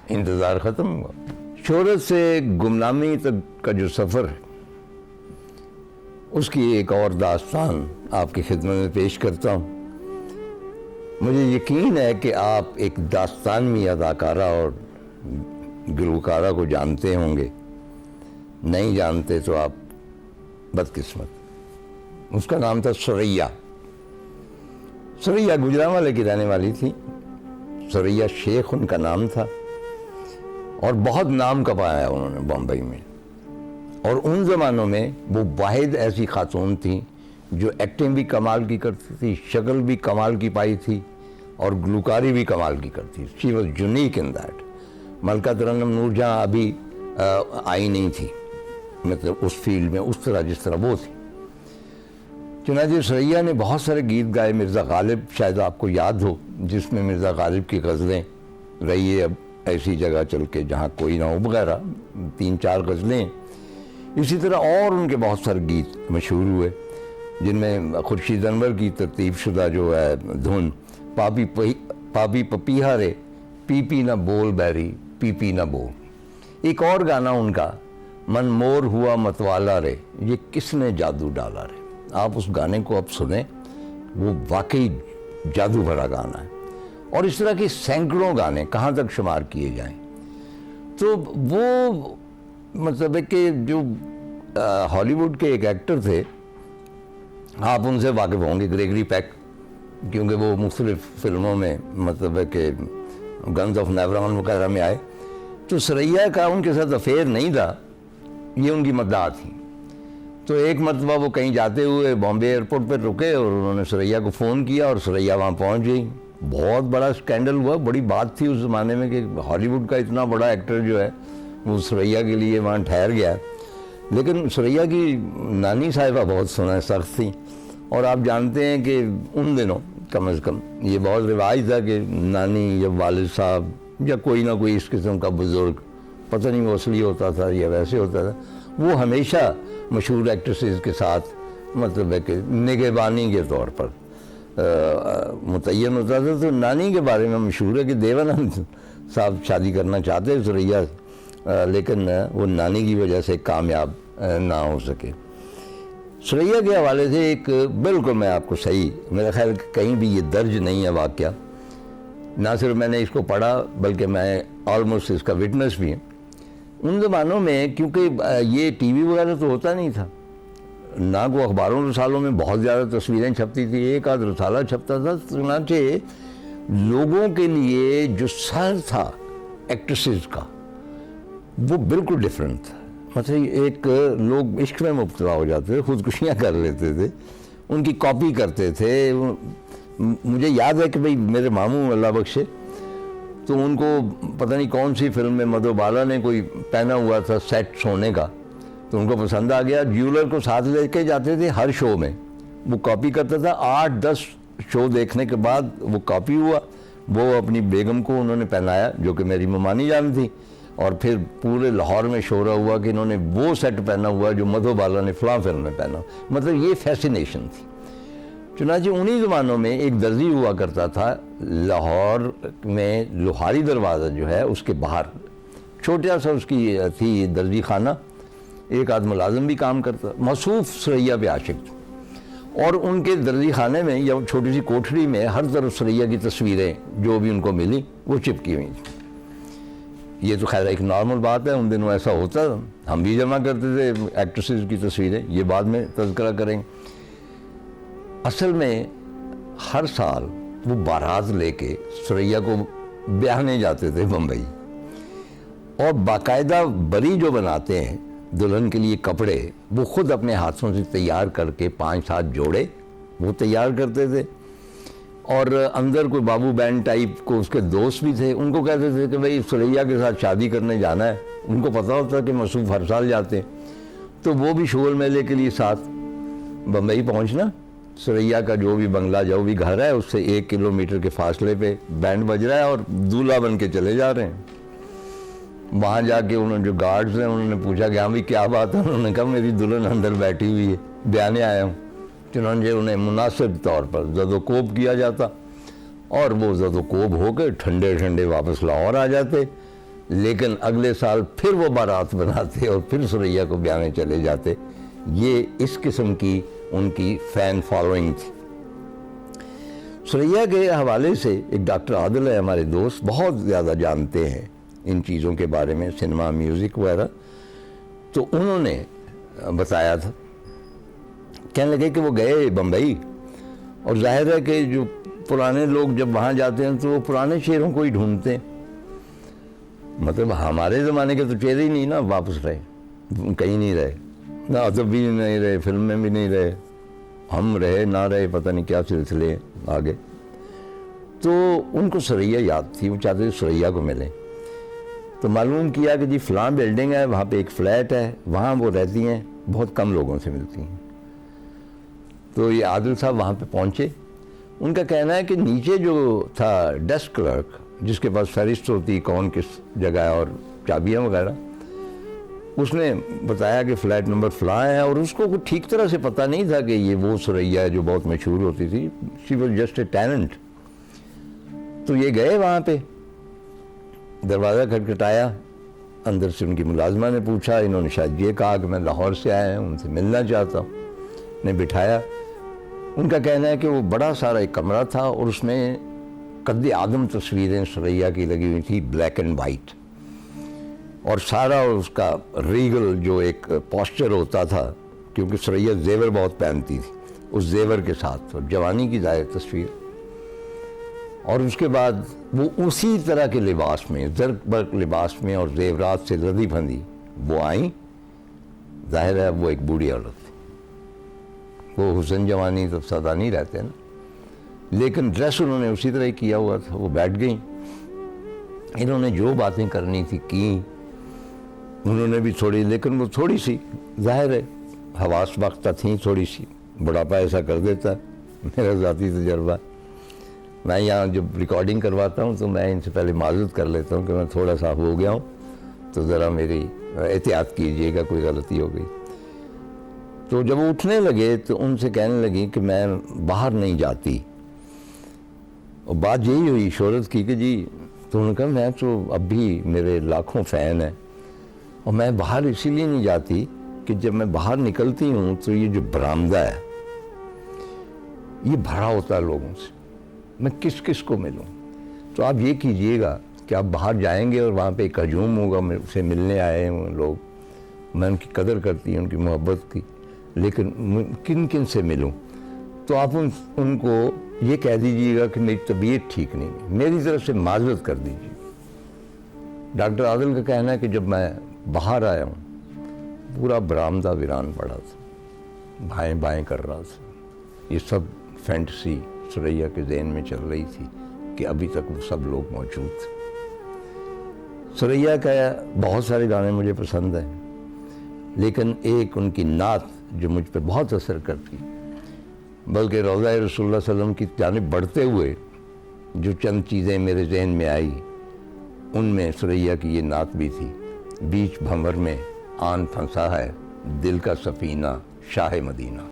इंतज़ार ख़त्म हुआ। शोहरत से गुमनामी तक का जो सफ़र है उसकी एक और दास्तान आपकी खिदमत में पेश करता हूँ। मुझे यकीन है कि आप एक दास्तानी अदाकारा और गुलकारा को जानते होंगे, नहीं जानते तो आप बदकिस्मत। उसका नाम था सुरैया। सुरैया गुजरांवाले की रहने वाली थी। सुरैया शेख उनका नाम था और बहुत नाम कमाया उन्होंने बम्बई में। और उन ज़मानों में वो वाहिद ऐसी खातून थी जो एक्टिंग भी कमाल की करती थी, शक्ल भी कमाल की पाई थी और गुलकारी भी कमाल की करती थी। She was unique in that. मलका तरन्नुम नूरजहां अभी आई नहीं थी, मतलब उस फील्ड में उस तरह जिस तरह वो थी। चुनांचे सुरैया ने बहुत सारे गीत गाए। मिर्ज़ा गालिब शायद आपको याद हो, जिसमें मिर्ज़ा गालिब की गज़लें रही है अब ऐसी जगह चल के जहाँ कोई ना हो वगैरह 3-4 गज़लें। इसी तरह और उनके बहुत सारे गीत मशहूर हुए, जिनमें खुर्शीद अनवर की तरतीब शुदा जो है धुन पापी पपीहा रे पी ना बोल बैरी पी ना बोल। एक और गाना उनका मन मोर हुआ मतवाला रे ये किसने जादू डाला रे। आप उस गाने को अब सुने, वो वाकई जादू भरा गाना है। और इस तरह के सैकड़ों गाने कहाँ तक शुमार किए जाएं। तो वो मतलब है कि जो हॉलीवुड के एक एक्टर थे, आप उनसे वाकिफ़ होंगे, ग्रेगरी पेक, क्योंकि वो मुख्तलिफ फिल्मों में मतलब है कि गन्स ऑफ नेवरॉन वगैरह में आए। तो सुरैया का उनके साथ अफेयर नहीं था, ये उनकी मद्दाह थी। तो एक मरतबा वो कहीं जाते हुए बॉम्बे एयरपोर्ट पर रुके और उन्होंने सुरैया को फ़ोन किया और सुरैया वहाँ पहुँच गई। बहुत बड़ा स्कैंडल हुआ, बड़ी बात थी उस ज़माने में कि हॉलीवुड का इतना बड़ा एक्टर जो है वो सुरैया के लिए वहाँ ठहर गया। लेकिन सुरैया की नानी साहिबा बहुत सुना सख्त थी। और आप जानते हैं कि उन दिनों कम से कम ये बहुत रिवाज था कि नानी या वालिद साहब या कोई ना कोई इस किस्म का बुज़ुर्ग, पता नहीं वो असली होता था या वैसे होता था, वो हमेशा मशहूर एक्ट्रेसेस के साथ मतलब है कि निगहबानी के तौर पर मुतय्यन होता था। तो नानी के बारे में मशहूर है कि देवानंद साहब शादी करना चाहते सुरैया, लेकिन वो नानी की वजह से कामयाब ना हो सके। सुरैया के हवाले से एक बिल्कुल मैं आपको सही, मेरा ख्याल कहीं भी ये दर्ज नहीं है वाक़या, ना सिर्फ मैंने इसको पढ़ा बल्कि मैं ऑलमोस्ट इसका विटनेस भी हूँ। उन ज़मानों में क्योंकि ये टीवी वगैरह तो होता नहीं था, ना को अखबारों रसालों में बहुत ज़्यादा तस्वीरें छपती थी, एक आध रसाला छपता था। चुनांचे लोगों के लिए जो सर था एक्ट्रेसेस का वो बिल्कुल डिफरेंट था। मतलब एक लोग इश्क में मुब्तला हो जाते थे, खुदकुशियाँ कर लेते थे, उनकी कॉपी करते थे। मुझे याद है कि भाई मेरे मामू अल्लाह बख्शे, तो उनको पता नहीं कौन सी फिल्म में मधुबाला ने कोई पहना हुआ था सेट सोने का, तो उनको पसंद आ गया। ज्वेलर को साथ लेके जाते थे हर शो में, वो कॉपी करता था। 8-10 शो देखने के बाद वो कॉपी हुआ, वो अपनी बेगम को उन्होंने पहनाया जो कि मेरी ममानी जान थी, और फिर पूरे लाहौर में शोरा हुआ कि इन्होंने वो सेट पहना हुआ जो मधुबाला ने फ़लाँ फिल्म में पहना। मतलब ये फैसिनेशन थी। चुनांचे उन्हीं ज़मानों में एक दर्जी हुआ करता था लाहौर में, लोहारी दरवाज़ा जो है उसके बाहर छोटा सा उसकी थी दर्जी खाना, एक आध मुलाजिम भी काम करता, मौसूफ सुरैया पे आशिक था। और उनके दर्जी खाने में या छोटी सी कोठरी में हर तरफ सुरैया की तस्वीरें जो भी उनको मिली वो चिपकी हुई थी। ये तो खैर एक नॉर्मल बात है, उन दिनों ऐसा होता, हम भी जमा करते थे एक्ट्रेसेस की तस्वीरें, ये बाद में तज़किरा करेंगे। असल में हर साल वो बारात लेके सुरैया को ब्याहने जाते थे बम्बई, और बाकायदा बरी जो बनाते हैं दुल्हन के लिए कपड़े, वो खुद अपने हाथों से तैयार करके 5-7 जोड़े वो तैयार करते थे। और अंदर कोई बाबू बैंड टाइप को उसके दोस्त भी थे, उनको कहते थे कि भाई सुरैया के साथ शादी करने जाना है। उनको पता होता कि मसूफ हर साल जाते हैं, तो वो भी शोल मेले के लिए साथ बम्बई पहुंचना। सुरैया का जो भी बंगला जो भी घर है उससे 1 किलोमीटर के फासले पे बैंड बज रहा है और दूल्हा बन के चले जा रहे हैं। वहाँ जाके उन्होंने जो गार्ड्स हैं उन्होंने पूछा कि हाँ भाई क्या बात है। उन्होंने कहा मेरी दुल्हन अंदर बैठी हुई है, ब्याने आया हूँ। चुनांचे उन्हें मुनासिब तौर पर ज़दोकोब किया जाता और वो ज़दोकोब होकर ठंडे ठंडे वापस लाहौर आ जाते। लेकिन अगले साल फिर वो बारात बनाते और फिर सुरैया को ब्याहने चले जाते। ये इस किस्म की उनकी फ़ैन फॉलोइंग थी। सुरैया के हवाले से एक डॉक्टर आदिल है हमारे दोस्त, बहुत ज़्यादा जानते हैं इन चीज़ों के बारे में, सिनेमा म्यूज़िक वगैरह। तो उन्होंने बताया था, कहने लगे कि वो गए बम्बई और जाहिर है कि जो पुराने लोग जब वहाँ जाते हैं तो वो पुराने शेरों को ही ढूंढते हैं। मतलब हमारे ज़माने के तो चेहरे ही नहीं ना वापस रहे, कहीं नहीं रहे, ना अदब भी नहीं रहे, फिल्म में भी नहीं रहे, हम रहे ना रहे, पता नहीं क्या सिलसिले आगे। तो उनको सुरैया याद थी, वो चाहते थे सुरैया को मिले। तो मालूम किया कि जी फ़लाँ बिल्डिंग है, वहाँ पे एक फ़्लैट है, वहाँ वो रहती हैं, बहुत कम लोगों से मिलती हैं। तो ये आदिल साहब वहाँ पे पहुँचे। उनका कहना है कि नीचे जो था डेस्क क्लर्क, जिसके पास फहरिस्त होती कौन किस जगह है और चाबियाँ वगैरह, उसने बताया कि फ़्लैट नंबर फ़लाँ है, और उसको कुछ ठीक तरह से पता नहीं था कि ये वो सुरैया है जो बहुत मशहूर होती थी। She was just a tenant. तो ये गए वहाँ पे, दरवाज़ा खटखटाया, अंदर से उनकी मुलाजमा ने पूछा, इन्होंने शायद ये कहा कि मैं लाहौर से आया हूँ, उनसे मिलना चाहता हूँ। ने बिठाया। उनका कहना है कि वो बड़ा सारा एक कमरा था और उसमें कद्दे आदम तस्वीरें सुरैया की लगी हुई थी, ब्लैक एंड वाइट, और सारा उसका रीगल जो एक पोस्चर होता था, क्योंकि सुरैया जेवर बहुत पहनती थी, उस जेवर के साथ और जवानी की ज़ाहिर तस्वीर। और उसके बाद वो उसी तरह के लिबास में, जर्क बर्क लिबास में और जेवरात से लदी फंदी वो आई। जाहिर है वो एक बूढ़ी औरत थी, वो हुस्न जवानी तो सदा नहीं रहते ना, लेकिन ड्रेस उन्होंने उसी तरह ही किया हुआ था। वो बैठ गई, इन्होंने जो बातें करनी थी की, उन्होंने भी थोड़ी, लेकिन वो थोड़ी सी, जाहिर है हवास वक्ता थी थोड़ी सी, बुढ़ापा ऐसा कर देता है, मेरा ज़ाती तजर्बा। मैं यहाँ जब रिकॉर्डिंग करवाता हूँ तो मैं इनसे पहले माजूद कर लेता हूँ कि मैं थोड़ा सा हो गया हूँ, तो ज़रा मेरी एहतियात कीजिएगा, कोई गलती हो गई। तो जब वो उठने लगे तो उनसे कहने लगी कि मैं बाहर नहीं जाती। और बात यही हुई शोहरत की कि जी, तो उन्होंने कहा मैं तो अब भी मेरे लाखों फ़ैन हैं, और मैं बाहर इसीलिए नहीं जाती कि जब मैं बाहर निकलती हूँ तो ये जो बरामदा है ये भरा होता है लोगों से, मैं किस किस को मिलूं। तो आप ये कीजिएगा कि आप बाहर जाएंगे और वहाँ पे एक हजूम होगा, मुझसे मिलने आए हैं लोग, मैं उनकी कदर करती हूँ, उनकी मोहब्बत की, लेकिन किन किन से मिलूं। तो आप उनको ये कह दीजिएगा कि मेरी तबीयत ठीक नहीं है, मेरी तरफ से माजरत कर दीजिए। डॉक्टर आदिल का कहना है कि जब मैं बाहर आया हूँ पूरा बरामदा वीरान पड़ा था, बाएं बाएं कर रहा था। ये सब फैंटसी सुरैया के ज़हन में चल रही थी कि अभी तक वो सब लोग मौजूद थे। सुरैया का बहुत सारे गाने मुझे पसंद हैं, लेकिन एक उनकी नात जो मुझ पर बहुत असर करती, बल्कि रोज़ा रसूलुल्लाह सल्लल्लाहु अलैहि वसल्लम की जानिब बढ़ते हुए जो चंद चीज़ें मेरे जहन में आई, उनमें सुरैया की ये नात भी थी। बीच भंवर में आन फंसा है दिल का सफीना शाह मदीना।